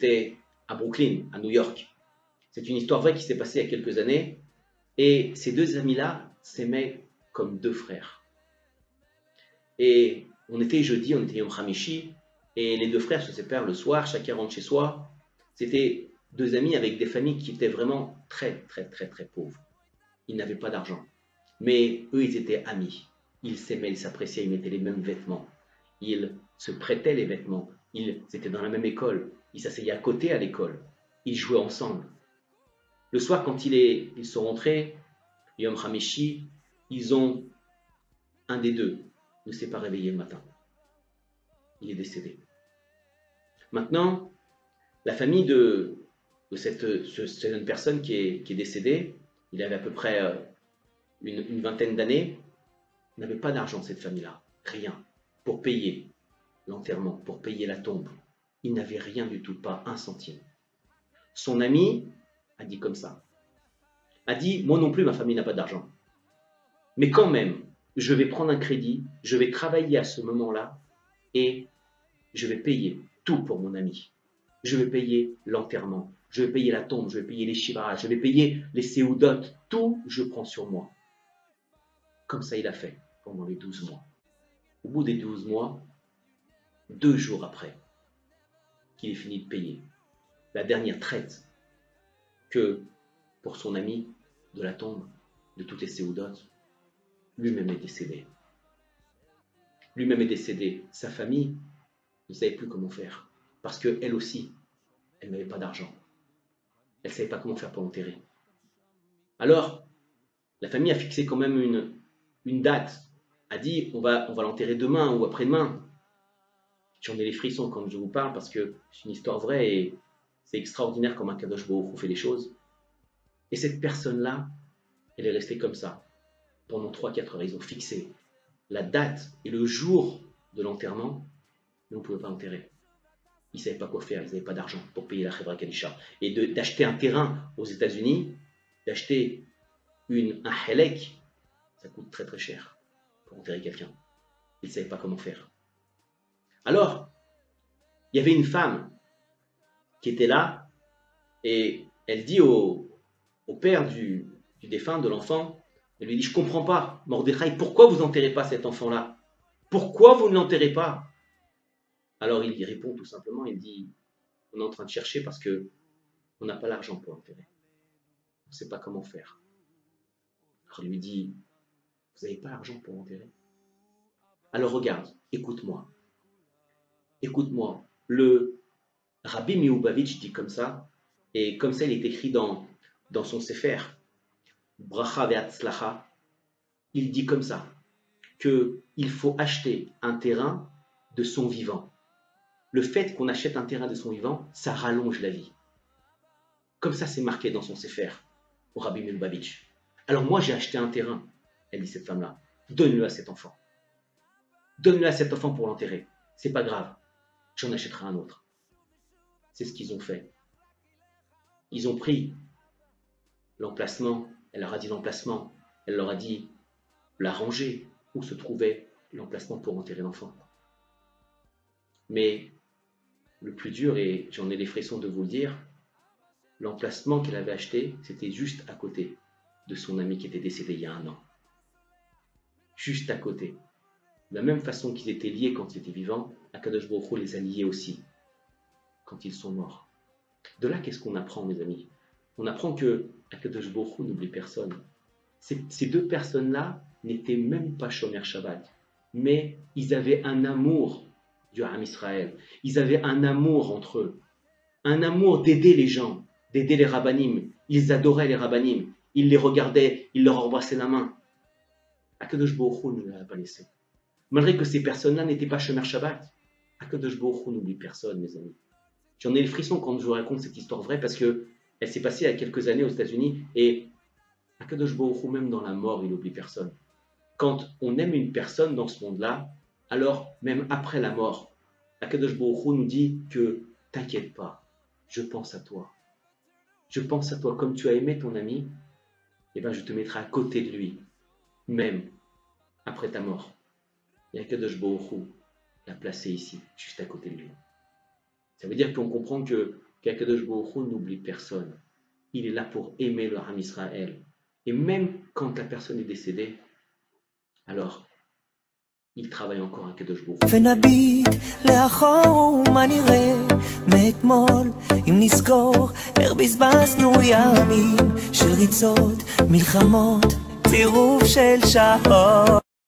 c'était à Brooklyn, à New York. C'est une histoire vraie qui s'est passée il y a quelques années. Et ces deux amis-là s'aimaient comme deux frères. Et on était jeudi, on était Yom Hamishi, et les deux frères se séparent le soir, chacun rentre chez soi. C'était deux amis avec des familles qui étaient vraiment très, très, très, très pauvres. Ils n'avaient pas d'argent. Mais eux, ils étaient amis. Ils s'aimaient, ils s'appréciaient, ils mettaient les mêmes vêtements. Ils se prêtaient les vêtements. Ils étaient dans la même école. Ils s'asseyaient à côté à l'école. Ils jouaient ensemble. Le soir, quand ils sont rentrés, Yom Hamishi, un des deux ne s'est pas réveillé le matin. Il est décédé. Maintenant, la famille de cette jeune personne qui est décédée, il avait à peu près une vingtaine d'années, n'avait pas d'argent, cette famille-là. Rien. Pour payer l'enterrement, pour payer la tombe. Il n'avait rien du tout, pas un centime. Son ami a dit comme ça. A dit, moi non plus, ma famille n'a pas d'argent. Mais quand même, je vais prendre un crédit, je vais travailler à ce moment-là et je vais payer tout pour mon ami. Je vais payer l'enterrement, je vais payer la tombe, je vais payer les shivas, je vais payer les séoudotes, tout je prends sur moi. Comme ça il a fait pendant les 12 mois. Au bout des 12 mois, 2 jours après qu'il ait fini de payer la dernière traite que pour son ami de la tombe, de toutes les séoudotes, lui-même est décédé. Lui-même est décédé. Sa famille ne savait plus comment faire. Parce qu'elle aussi, elle n'avait pas d'argent. Elle ne savait pas comment faire pour l'enterrer. Alors, la famille a fixé quand même une date. A dit, on va l'enterrer demain ou après-demain. J'en ai les frissons quand je vous parle parce que c'est une histoire vraie et c'est extraordinaire comment Kadosh Baruch Hu fait les choses. Et cette personne-là, elle est restée comme ça pendant 3-4 heures. Ils ont fixé la date et le jour de l'enterrement, mais on ne pouvait pas l'enterrer. Ils ne savaient pas quoi faire, ils n'avaient pas d'argent pour payer la Chevra Kadisha. Et d'acheter un terrain aux États-Unis, d'acheter un helek, ça coûte très très cher pour enterrer quelqu'un. Ils ne savaient pas comment faire. Alors, il y avait une femme qui était là et elle dit au père du défunt, de l'enfant, elle lui dit, je ne comprends pas, Mordechai, pourquoi vous n'enterrez pas cet enfant-là? Pourquoi vous ne l'enterrez pas? Alors il lui répond tout simplement, il dit, on est en train de chercher parce que on n'a pas l'argent pour l'enterrer. On ne sait pas comment faire. Alors il lui dit, vous n'avez pas l'argent pour l'enterrer? Alors regarde, écoute-moi. Écoute-moi. Le Rabbi Meubavitch dit comme ça, et comme ça il est écrit dans son Sefer, Bracha ve'atzlacha, il dit comme ça, qu'il faut acheter un terrain de son vivant. Le fait qu'on achète un terrain de son vivant, ça rallonge la vie. Comme ça, c'est marqué dans son Sefer, au Rabbi Meubavitch. Alors moi, j'ai acheté un terrain, elle dit cette femme-là, donne-le à cet enfant. Donne-le à cet enfant pour l'enterrer. C'est pas grave, j'en achèterai un autre. C'est ce qu'ils ont fait. Ils ont pris l'emplacement, elle leur a dit l'emplacement, elle leur a dit la rangée où se trouvait l'emplacement pour enterrer l'enfant. Mais le plus dur, et j'en ai les frissons de vous le dire, l'emplacement qu'elle avait acheté, c'était juste à côté de son ami qui était décédé il y a 1 an. Juste à côté. De la même façon qu'ils étaient liés quand ils étaient vivants, Akadosh Baruch Hu les a liés aussi quand ils sont morts. De là, qu'est-ce qu'on apprend, mes amis? On apprend que Akadosh Baruch Hu n'oublie personne. Ces deux personnes-là n'étaient même pas Shomer Shabbat, mais ils avaient un amour du Ham Israël. Ils avaient un amour entre eux, un amour d'aider les gens, d'aider les rabbanim. Ils adoraient les rabbanim. Ils les regardaient, ils leur embrassaient la main. Akadosh Baruch Hu ne les a pas laissés. Malgré que ces personnes-là n'étaient pas Shomer Shabbat, Akadosh Baruch Hu n'oublie personne, mes amis. J'en ai les frissons quand je vous raconte cette histoire vraie parce qu'elle s'est passée il y a quelques années aux États-Unis et Akadosh Baruch Hu, même dans la mort, il n'oublie personne. Quand on aime une personne dans ce monde-là, alors même après la mort, Akadosh Baruch Hu nous dit que t'inquiète pas, je pense à toi. Je pense à toi comme tu as aimé ton ami, et ben je te mettrai à côté de lui, même après ta mort. Et Akadosh Baruch Hu l'a placé ici, juste à côté de lui. Ça veut dire qu'on comprend que qu'Akadosh Baruch Hu n'oublie personne. Il est là pour aimer le Ham Israël. Et même quand la personne est décédée, alors il travaille encore à Kadosh Baruch Hu. ונביט לאחור מה נראה מאתמול אם נזכור איך בזבזנו ימים של ריצות, מלחמות, צירוף של שעות